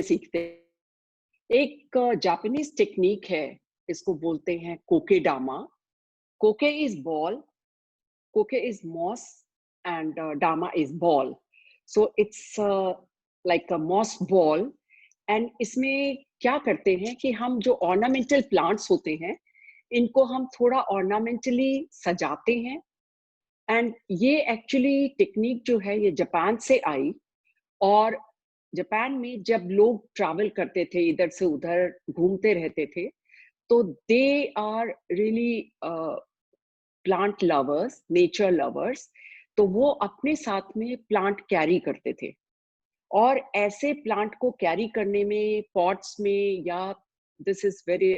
सीखते हैं। एक जापानीज टेक्निक है, इसको बोलते हैं kokedama. Koke is ball, koke is moss, and dama is ball. So it's like a moss ball. And इसमें क्या करते हैं कि हम जो ऑर्नामेंटल प्लांट्स होते हैं, इनको हम थोड़ा ऑर्नामेंटली सजाते हैं। एंड ये एक्चुअली टेक्निक जो है ये जापान से आई। और जापान में जब लोग ट्रैवल करते थे, इधर से उधर घूमते रहते थे, तो they are really plant lovers, nature lovers. तो वो अपने साथ में प्लांट कैरी करते थे। और ऐसे प्लांट को कैरी करने में पॉट्स में या दिस इज वेरी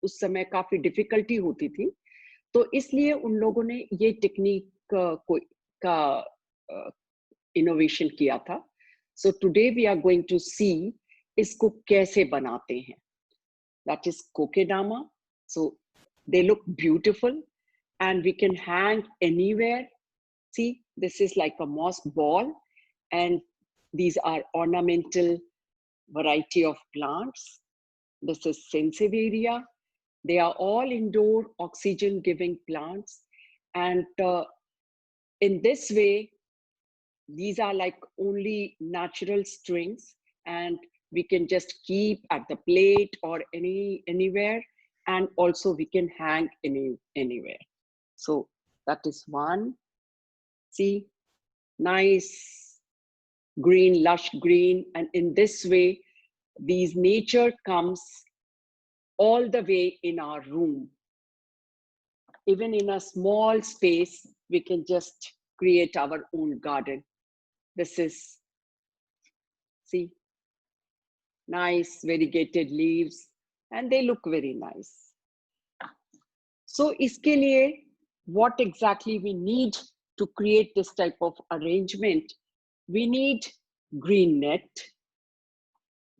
उस समय काफी डिफिकल्टी होती थी। तो इसलिए उन लोगों ने ये टेक्निक को का इनोवेशन किया था। So today we are going to see इसको कैसे बनाते हैं। That is kokedama. So they look beautiful and we can hang anywhere. See, this is like a moss ball, and these are ornamental variety of plants. This is Sansevieria. They are all indoor oxygen giving plants. And in this way, these are like only natural strings, and we can just keep at the plate or anywhere, and also we can hang anywhere. So that is one. See, nice green, lush green. And in this way, these nature comes all the way in our room. Even in a small space, we can just create our own garden. This is, see, nice variegated leaves, and they look very nice. So iske liye, what exactly we need to create this type of arrangement? We need green net.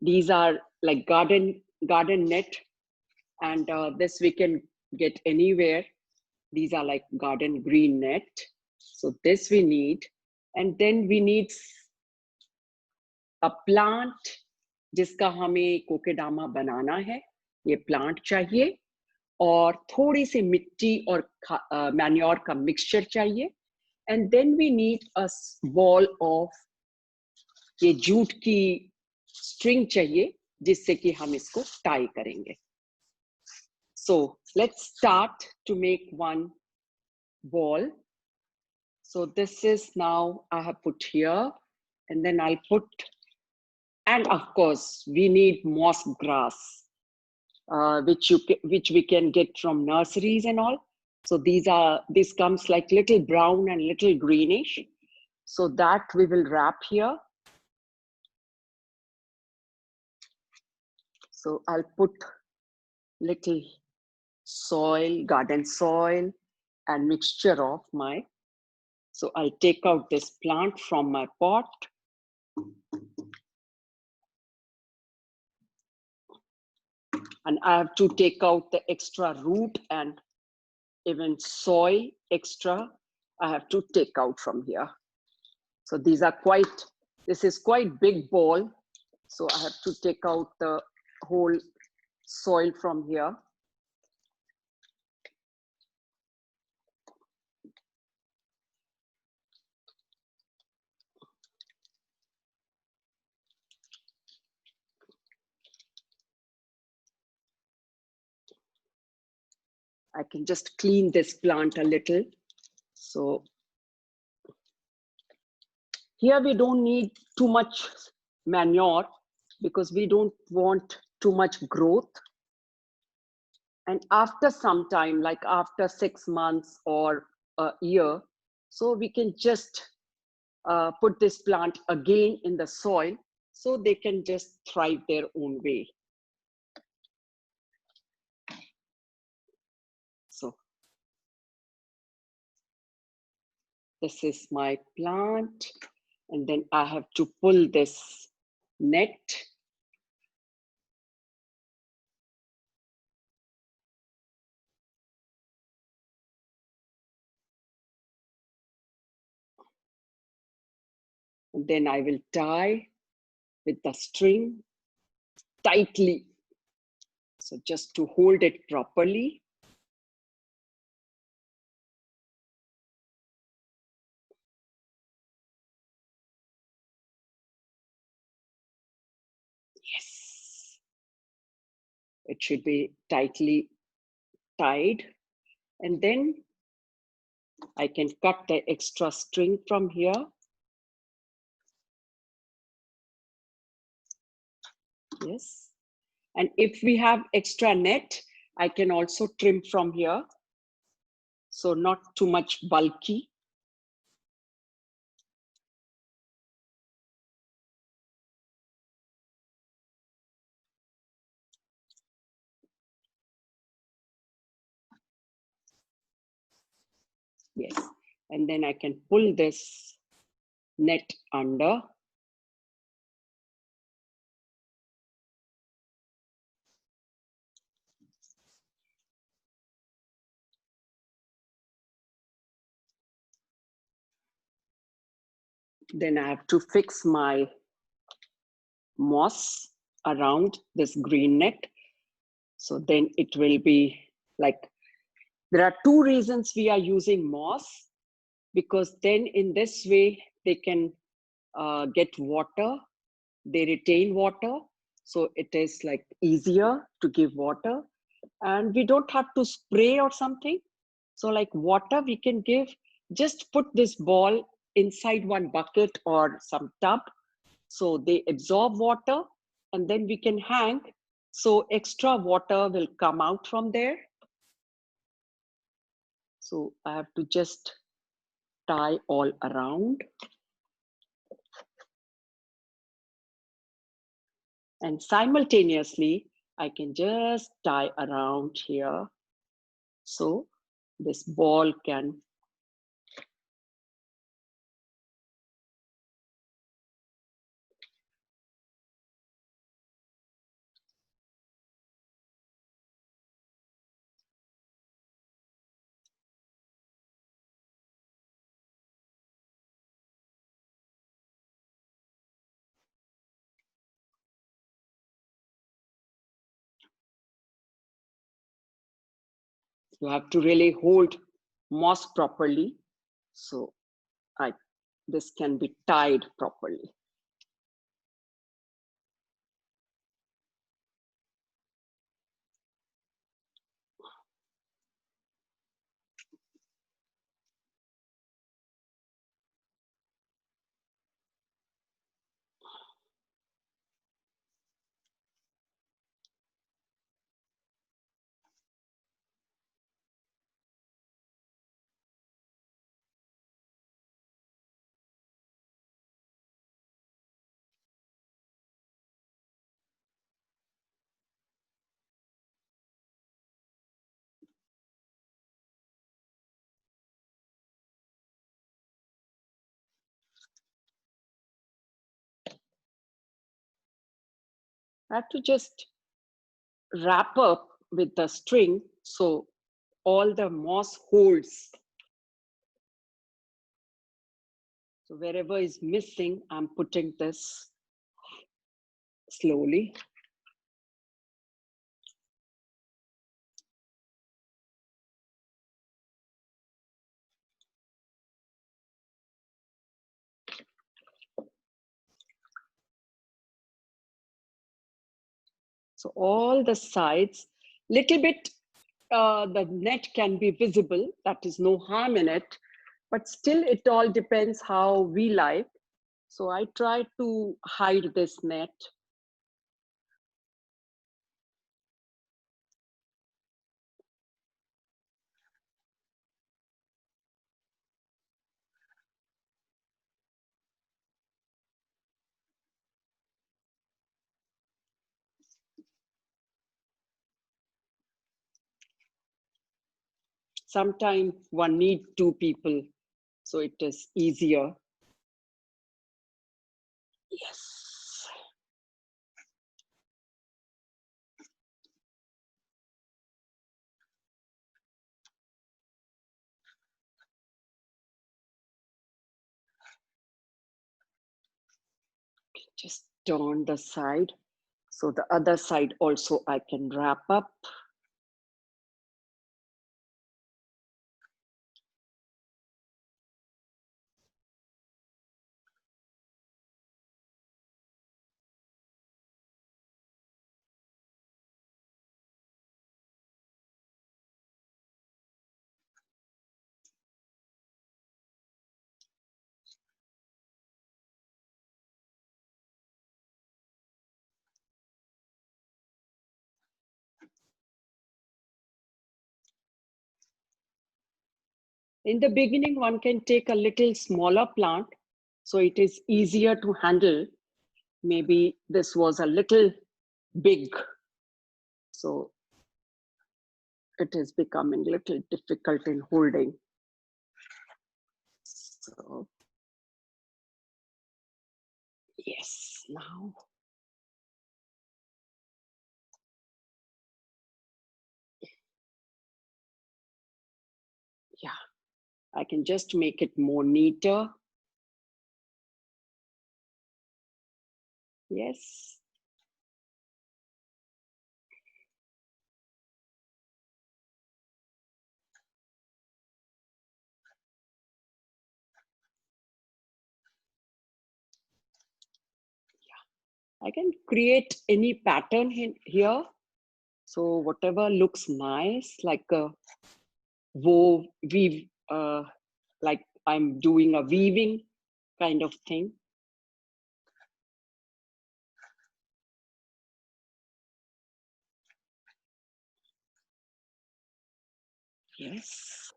These are like garden net, and this we can get anywhere. These are like garden green net. So this we need. And then we need a plant जिसका हमें कोकेडामा बनाना है। ये plant चाहिए, और थोड़ी सी मिट्टी और manure का मिक्सचर चाहिए। And then we need a ball of ये जूट की स्ट्रिंग चाहिए, जिससे कि हम इसको टाई करेंगे। So let's start to make one ball. So this is now I have put here, and then I'll put, and of course we need moss grass, which we can get from nurseries and all. So this comes like little brown and little greenish. So that we will wrap here. So I'll put little soil, garden soil, and mixture of my. So I'll take out this plant from my pot. And I have to take out the extra root and even soil extra. I have to take out from here. So these are this is quite big ball. So I have to take out the whole soil from here. I can just clean this plant a little. So here we don't need too much manure because we don't want too much growth. And after some time, like after 6 months or a year, so we can just put this plant again in the soil, so they can just thrive their own way. So this is my plant, and then I have to pull this net. And then I will tie with the string tightly. So just to hold it properly. Yes. It should be tightly tied. And then I can cut the extra string from here. Yes. And if we have extra net, I can also trim from here. So not too much bulky. Yes. And then I can pull this net under. Then I have to fix my moss around this green net. So then it will be like, there are two reasons we are using moss, because then in this way they can get water, they retain water. So it is like easier to give water, and we don't have to spray or something. So like water we can give, just put this ball inside one bucket or some tub. So they absorb water and then we can hang. So extra water will come out from there. So I have to just tie all around. And simultaneously, I can just tie around here. So this ball can. You have to really hold moss properly. So this can be tied properly. I have to just wrap up with the string so all the moss holds. So wherever is missing, I'm putting this slowly. So all the sides, little bit, the net can be visible, that is no harm in it, but still it all depends how we like. So I try to hide this net. Sometimes one need two people, so it is easier. Yes. Just turn the side. So the other side also I can wrap up. In the beginning, one can take a little smaller plant, so it is easier to handle. Maybe this was a little big, so it is becoming a little difficult in holding. So, yes, now. Yeah, I can just make it more neater. Yes. I can create any pattern here. So whatever looks nice, like a weave, like I'm doing a weaving kind of thing. Yes.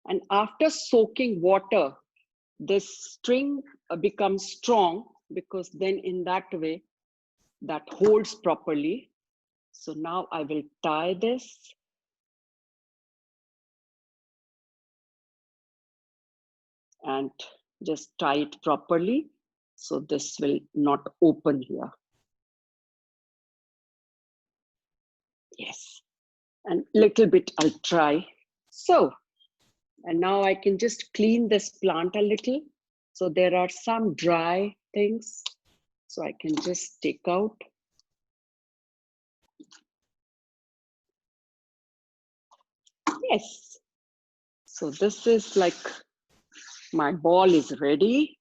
And after soaking water, this string becomes strong, because then in that way, that holds properly. So now I will tie this. And just tie it properly, so this will not open here. Yes, and little bit I'll try. So, and now I can just clean this plant a little. So there are some dry things, so I can just take out. Yes. So this is like, my ball is ready.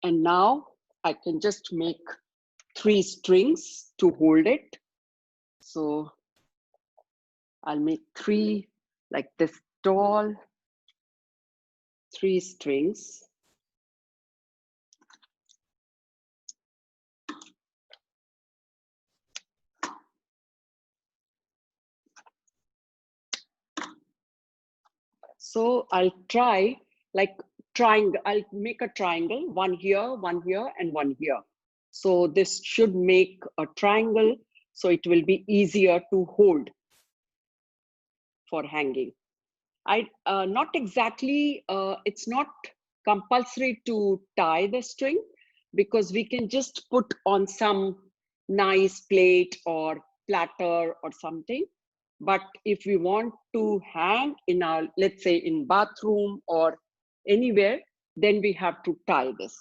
And now I can just make 3 strings to hold it. So I'll make 3 like this tall, 3 strings. So I'll try like triangle. I'll make a triangle, one here, and one here. So this should make a triangle, so it will be easier to hold for hanging. I not exactly, it's not compulsory to tie the string, because we can just put on some nice plate or platter or something. But if we want to hang in our, let's say in bathroom or anywhere, then we have to tie this.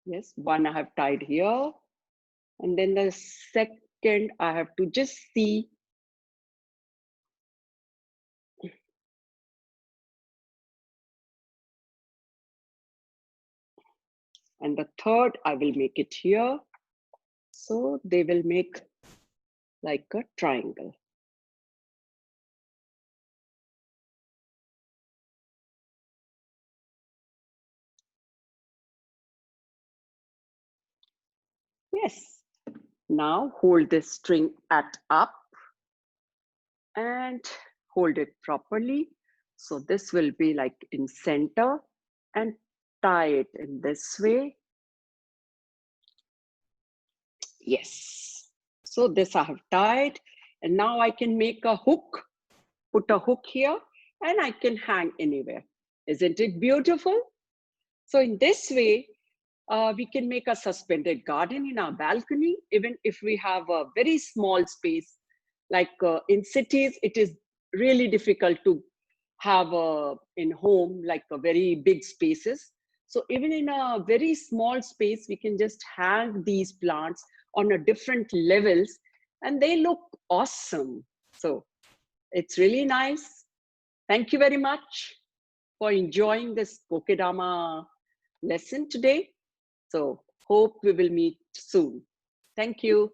Yes, one I have tied here. And then the second, I have to just see. And the third, I will make it here. So they will make like a triangle. Yes. Now hold this string at up and hold it properly. So this will be like in center, and tie it in this way. Yes. So this I have tied, and now I can make a hook, put a hook here, and I can hang anywhere. Isn't it beautiful? So in this way, we can make a suspended garden in our balcony, even if we have a very small space. Like in cities, it is really difficult to have in home, like a very big spaces. So even in a very small space, we can just hang these plants on a different levels and they look awesome. So it's really nice. Thank you very much for enjoying this Kokedama lesson today. So hope we will meet soon. Thank you.